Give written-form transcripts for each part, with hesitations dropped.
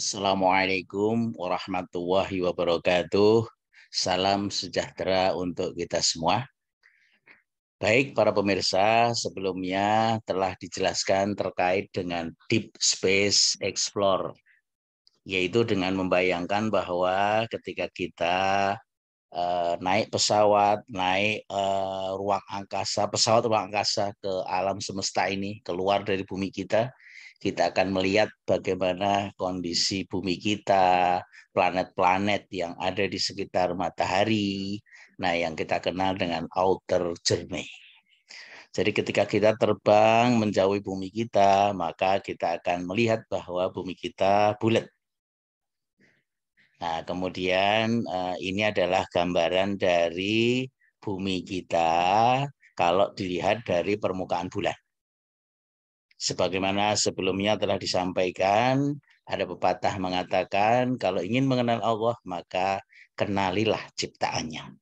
Assalamualaikum warahmatullahi wabarakatuh. Salam sejahtera untuk kita semua. Baik para pemirsa, sebelumnya telah dijelaskan terkait dengan Deep Space Explorer, yaitu dengan membayangkan bahwa ketika kita naik pesawat, naik pesawat ruang angkasa ke alam semesta ini, keluar dari bumi kita akan melihat bagaimana kondisi bumi kita, planet-planet yang ada di sekitar matahari, nah yang kita kenal dengan outer journey. Jadi ketika kita terbang menjauhi bumi kita, maka kita akan melihat bahwa bumi kita bulat. Nah, kemudian ini adalah gambaran dari bumi kita kalau dilihat dari permukaan bulan. Sebagaimana sebelumnya telah disampaikan, ada pepatah mengatakan kalau ingin mengenal Allah, maka kenalilah ciptaannya.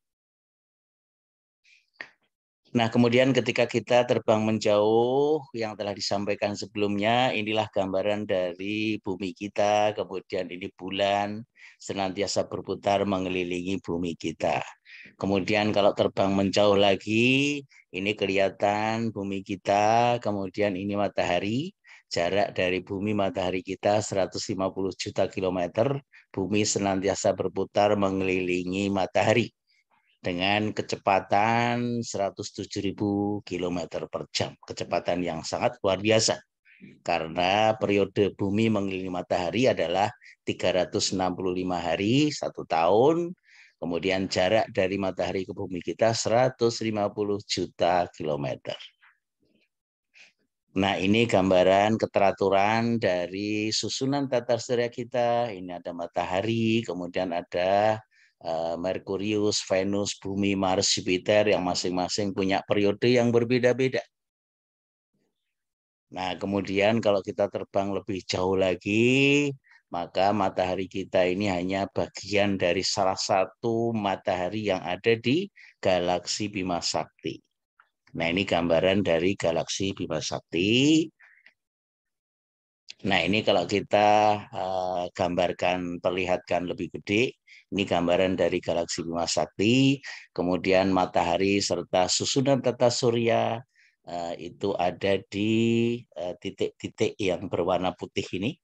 Nah, kemudian ketika kita terbang menjauh, yang telah disampaikan sebelumnya, inilah gambaran dari bumi kita, kemudian ini bulan, senantiasa berputar mengelilingi bumi kita. Kemudian kalau terbang menjauh lagi, ini kelihatan bumi kita, kemudian ini matahari, jarak dari bumi matahari kita 150 juta kilometer, bumi senantiasa berputar mengelilingi matahari dengan kecepatan 107.000 km per jam. Kecepatan yang sangat luar biasa. Karena periode bumi mengelilingi matahari adalah 365 hari, 1 tahun. Kemudian jarak dari matahari ke bumi kita 150 juta kilometer. Nah, ini gambaran keteraturan dari susunan tata surya kita. Ini ada matahari, kemudian ada Merkurius, Venus, Bumi, Mars, Jupiter yang masing-masing punya periode yang berbeda-beda. Nah, kemudian kalau kita terbang lebih jauh lagi, maka matahari kita ini hanya bagian dari salah satu matahari yang ada di galaksi Bima Sakti. Nah, ini gambaran dari galaksi Bima Sakti. Nah, ini kalau kita gambarkan, perlihatkan lebih gede, ini gambaran dari galaksi Bima Sakti, kemudian matahari serta susunan tata surya itu ada di titik-titik yang berwarna putih ini.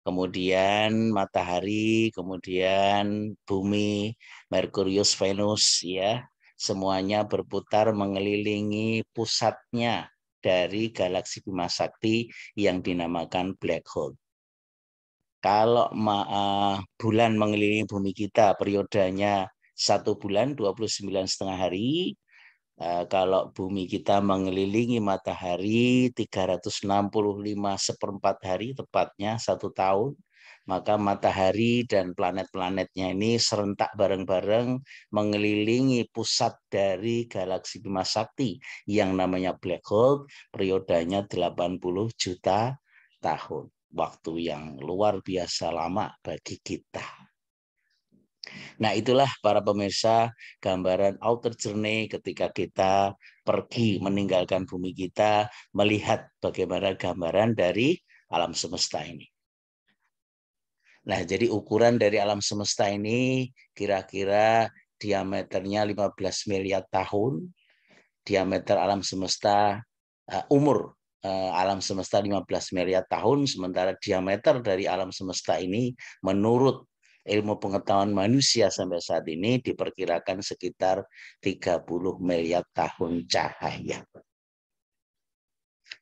Kemudian matahari, kemudian bumi, Merkurius, Venus, ya, semuanya berputar mengelilingi pusatnya dari galaksi Bima Sakti yang dinamakan black hole. Kalau bulan mengelilingi bumi kita periodenya 1 bulan 29,5 hari. Kalau bumi kita mengelilingi matahari 365 1/4 hari, tepatnya 1 tahun, maka matahari dan planet-planetnya ini serentak bareng-bareng mengelilingi pusat dari galaksi Bima Sakti yang namanya black hole, periodenya 80 juta tahun. Waktu yang luar biasa lama bagi kita. Nah, itulah para pemirsa gambaran outer journey ketika kita pergi meninggalkan bumi kita, melihat bagaimana gambaran dari alam semesta ini. Nah, jadi ukuran dari alam semesta ini kira-kira diameternya 15 miliar tahun, diameter alam semesta, umur alam semesta 15 miliar tahun, sementara diameter dari alam semesta ini menurut ilmu pengetahuan manusia sampai saat ini diperkirakan sekitar 30 miliar tahun cahaya.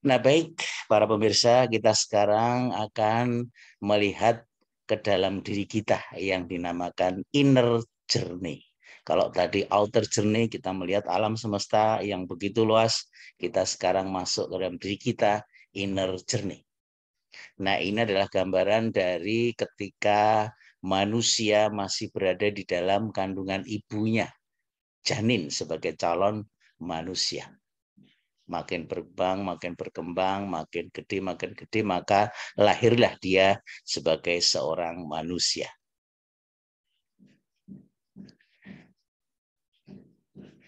Nah, baik para pemirsa, kita sekarang akan melihat ke dalam diri kita yang dinamakan inner journey. Kalau tadi outer journey kita melihat alam semesta yang begitu luas, kita sekarang masuk ke dalam diri kita, inner journey. Nah, ini adalah gambaran dari ketika manusia masih berada di dalam kandungan ibunya, janin sebagai calon manusia. Makin berkembang, makin gede, maka lahirlah dia sebagai seorang manusia.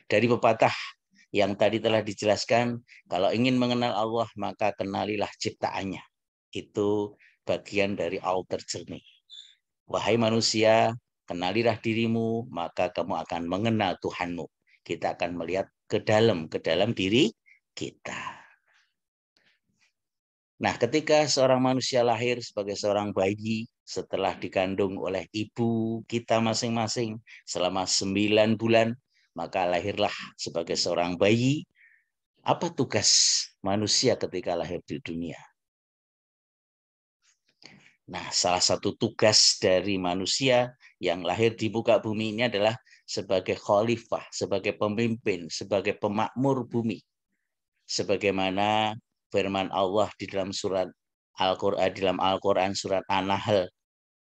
Dari pepatah yang tadi telah dijelaskan, kalau ingin mengenal Allah, maka kenalilah ciptaannya. Itu bagian dari outer journey. Wahai manusia, kenalilah dirimu, maka kamu akan mengenal Tuhanmu. Kita akan melihat ke dalam diri kita. Nah, ketika seorang manusia lahir sebagai seorang bayi, setelah dikandung oleh ibu kita masing-masing selama 9 bulan, maka lahirlah sebagai seorang bayi. Apa tugas manusia ketika lahir di dunia? Nah, salah satu tugas dari manusia yang lahir di muka bumi ini adalah sebagai khalifah, sebagai pemimpin, sebagai pemakmur bumi. Sebagaimana firman Allah di dalam surat Al-Qur'an, di dalam Al-Qur'an surat An-Nahl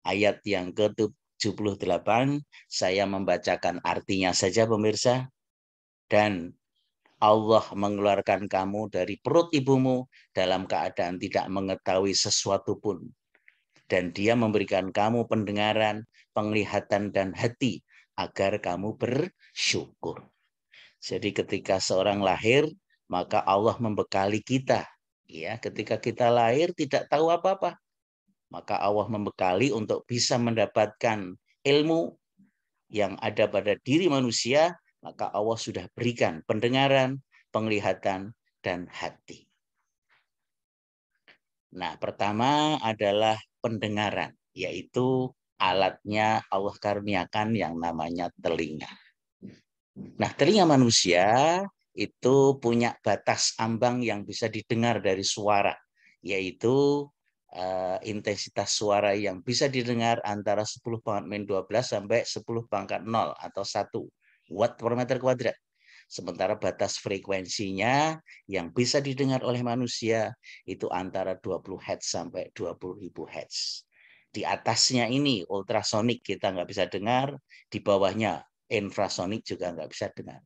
ayat yang ke-78, saya membacakan artinya saja pemirsa. Dan Allah mengeluarkan kamu dari perut ibumu dalam keadaan tidak mengetahui sesuatu pun. Dan Dia memberikan kamu pendengaran, penglihatan, dan hati agar kamu bersyukur. Jadi ketika seorang lahir, maka Allah membekali kita. Ya, ketika kita lahir tidak tahu apa-apa, maka Allah membekali untuk bisa mendapatkan ilmu yang ada pada diri manusia, maka Allah sudah berikan pendengaran, penglihatan, dan hati. Nah, pertama adalah pendengaran, yaitu alatnya Allah karuniakan yang namanya telinga. Nah, telinga manusia itu punya batas ambang yang bisa didengar dari suara, yaitu intensitas suara yang bisa didengar antara 10⁻12 sampai 10⁻0 atau 1 watt per meter kuadrat. Sementara batas frekuensinya yang bisa didengar oleh manusia itu antara 20 Hz sampai 20.000 Hz. Di atasnya ini ultrasonik kita nggak bisa dengar, di bawahnya infrasonik juga nggak bisa dengar.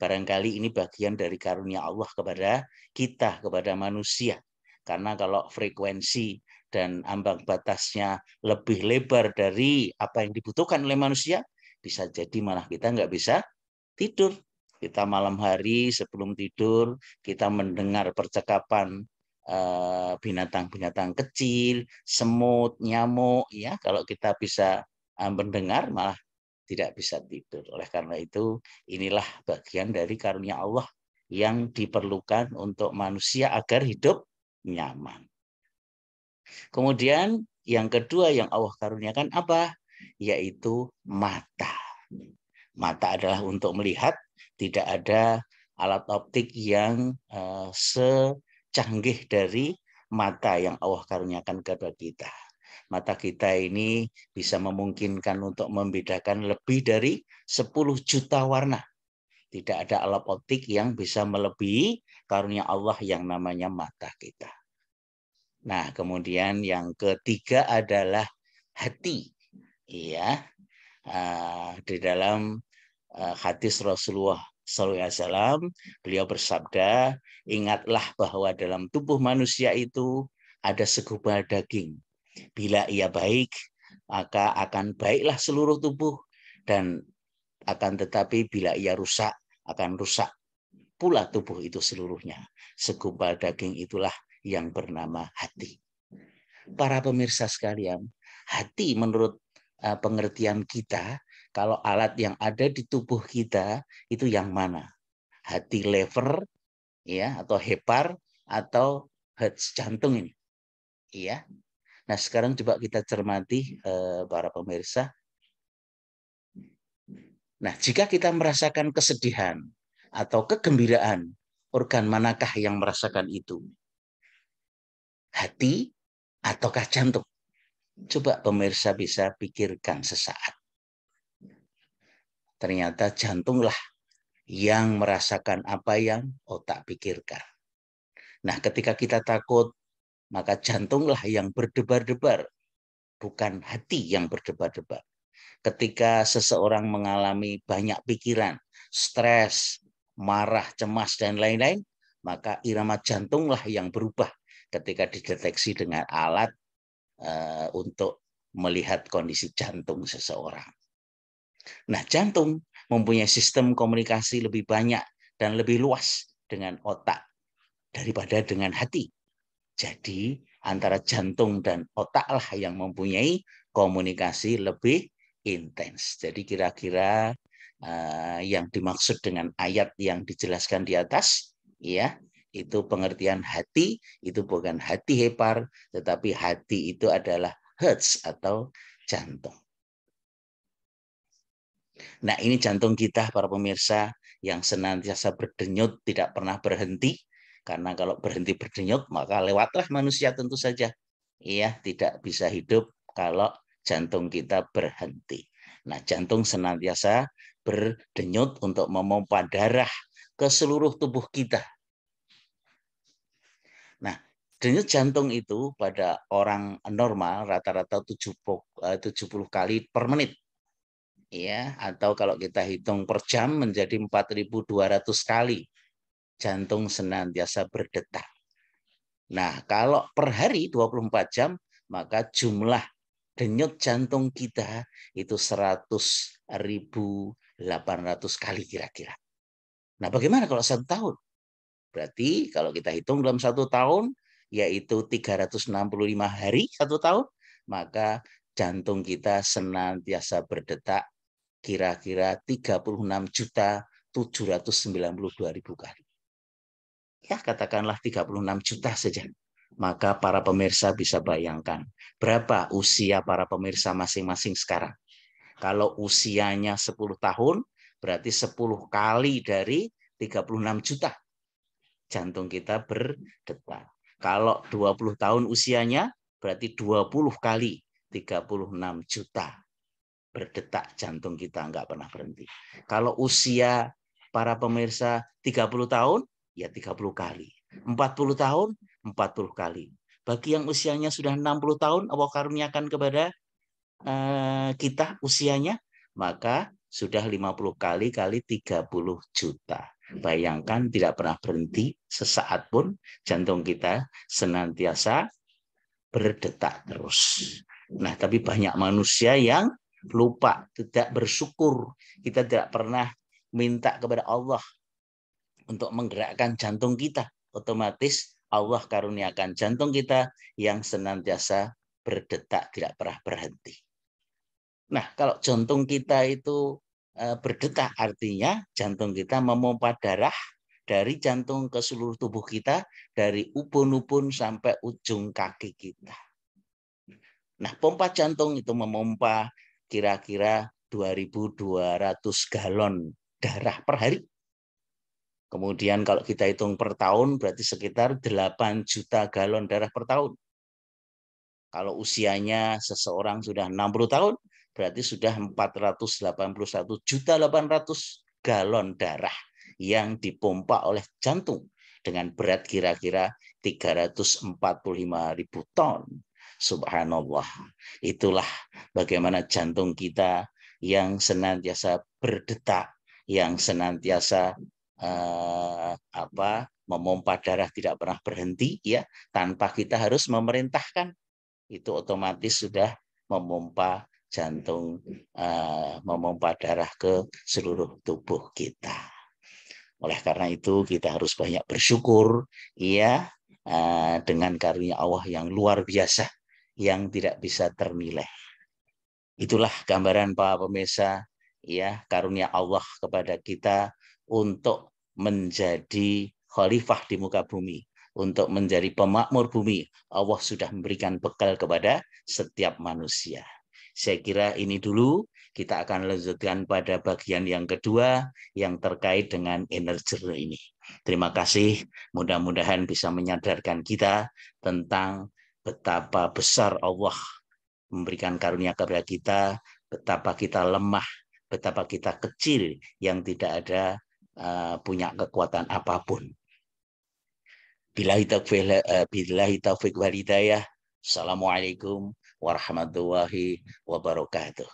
Barangkali ini bagian dari karunia Allah kepada kita, kepada manusia. Karena kalau frekuensi dan ambang batasnya lebih lebar dari apa yang dibutuhkan oleh manusia, bisa jadi malah kita nggak bisa tidur. Kita malam hari sebelum tidur, kita mendengar percakapan binatang-binatang kecil, semut, nyamuk. Ya, kalau kita bisa mendengar, malah tidak bisa tidur. Oleh karena itu, inilah bagian dari karunia Allah yang diperlukan untuk manusia agar hidup nyaman. Kemudian yang kedua yang Allah karuniakan apa? Yaitu mata. Mata adalah untuk melihat, tidak ada alat optik yang secanggih dari mata yang Allah karuniakan kepada kita. Mata kita ini bisa memungkinkan untuk membedakan lebih dari 10 juta warna. Tidak ada alat optik yang bisa melebihi karunia Allah yang namanya mata kita. Nah, kemudian yang ketiga adalah hati. Iya, di dalam hadis Rasulullah SAW, beliau bersabda, ingatlah bahwa dalam tubuh manusia itu ada segumpal daging. Bila ia baik, maka akan baiklah seluruh tubuh, dan akan tetapi bila ia rusak, akan rusak pula tubuh itu seluruhnya. Segumpal daging itulah yang bernama hati. Para pemirsa sekalian, hati menurut pengertian kita, kalau alat yang ada di tubuh kita itu yang mana? Hati lever, ya, atau hepar, atau heart jantung ini, iya. Nah, sekarang coba kita cermati para pemirsa. Nah, jika kita merasakan kesedihan atau kegembiraan, organ manakah yang merasakan itu? Hati ataukah jantung? Coba pemirsa bisa pikirkan sesaat. Ternyata jantunglah yang merasakan apa yang otak pikirkan. Nah, ketika kita takut, maka jantunglah yang berdebar-debar, bukan hati yang berdebar-debar. Ketika seseorang mengalami banyak pikiran, stres, marah, cemas, dan lain-lain, maka irama jantunglah yang berubah ketika dideteksi dengan alat untuk melihat kondisi jantung seseorang. Nah, jantung mempunyai sistem komunikasi lebih banyak dan lebih luas dengan otak daripada dengan hati. Jadi, antara jantung dan otaklah yang mempunyai komunikasi lebih intens. Jadi kira-kira yang dimaksud dengan ayat yang dijelaskan di atas, ya, itu pengertian hati, itu bukan hati hepar, tetapi hati itu adalah hertz atau jantung. Nah, ini jantung kita, para pemirsa, yang senantiasa berdenyut, tidak pernah berhenti. Karena kalau berhenti berdenyut, maka lewatlah manusia tentu saja. Iya, tidak bisa hidup kalau jantung kita berhenti. Nah, jantung senantiasa berdenyut untuk memompa darah ke seluruh tubuh kita. Nah, denyut jantung itu pada orang normal rata-rata 70 kali per menit. Ya, atau kalau kita hitung per jam menjadi 4.200 kali jantung senantiasa berdetak. Nah, kalau per hari 24 jam, maka jumlah denyut jantung kita itu 100.800 kali kira-kira. Nah, bagaimana kalau 1 tahun? Berarti kalau kita hitung dalam 1 tahun, yaitu 365 hari 1 tahun, maka jantung kita senantiasa berdetak kira-kira 36.792.000 kali. Ya, katakanlah 36 juta saja. Maka para pemirsa bisa bayangkan berapa usia para pemirsa masing-masing sekarang. Kalau usianya 10 tahun, berarti 10 kali dari 36 juta jantung kita berdetak. Kalau 20 tahun usianya, berarti 20 kali 36 juta berdetak jantung kita, nggak pernah berhenti. Kalau usia para pemirsa 30 tahun, ya 30 kali. 40 tahun, 40 kali. Bagi yang usianya sudah 60 tahun, Allah karuniakan kepada kita usianya, maka sudah 50 kali kali 30 juta. Bayangkan tidak pernah berhenti sesaat pun jantung kita senantiasa berdetak terus. Nah, tapi banyak manusia yang lupa, tidak bersyukur. Kita tidak pernah minta kepada Allah untuk menggerakkan jantung kita. Otomatis Allah karuniakan jantung kita yang senantiasa berdetak, tidak pernah berhenti. Nah, kalau jantung kita itu berdetak, artinya jantung kita memompa darah dari jantung ke seluruh tubuh kita, dari ubun-ubun sampai ujung kaki kita. Nah, pompa jantung itu memompa kira-kira 2.200 galon darah per hari. Kemudian kalau kita hitung per tahun berarti sekitar 8 juta galon darah per tahun. Kalau usianya seseorang sudah 60 tahun, berarti sudah 481.800 galon darah yang dipompa oleh jantung dengan berat kira-kira 345.000 ton. Subhanallah. Itulah bagaimana jantung kita yang senantiasa berdetak, yang senantiasa memompa darah tidak pernah berhenti, ya, tanpa kita harus memerintahkan. Itu otomatis sudah memompa jantung, memompa darah ke seluruh tubuh kita. Oleh karena itu kita harus banyak bersyukur, ya, dengan karunia Allah yang luar biasa, yang tidak bisa ternilai. Itulah gambaran Pak pemirsa, ya, karunia Allah kepada kita untuk menjadi khalifah di muka bumi, untuk menjadi pemakmur bumi. Allah sudah memberikan bekal kepada setiap manusia. Saya kira ini dulu, kita akan lanjutkan pada bagian yang kedua yang terkait dengan energi ini. Terima kasih, mudah-mudahan bisa menyadarkan kita tentang betapa besar Allah memberikan karunia kepada kita, betapa kita lemah, betapa kita kecil yang tidak ada punya kekuatan apapun. Billahi taufiq wal hidayah. Assalamualaikum warahmatullahi wabarakatuh.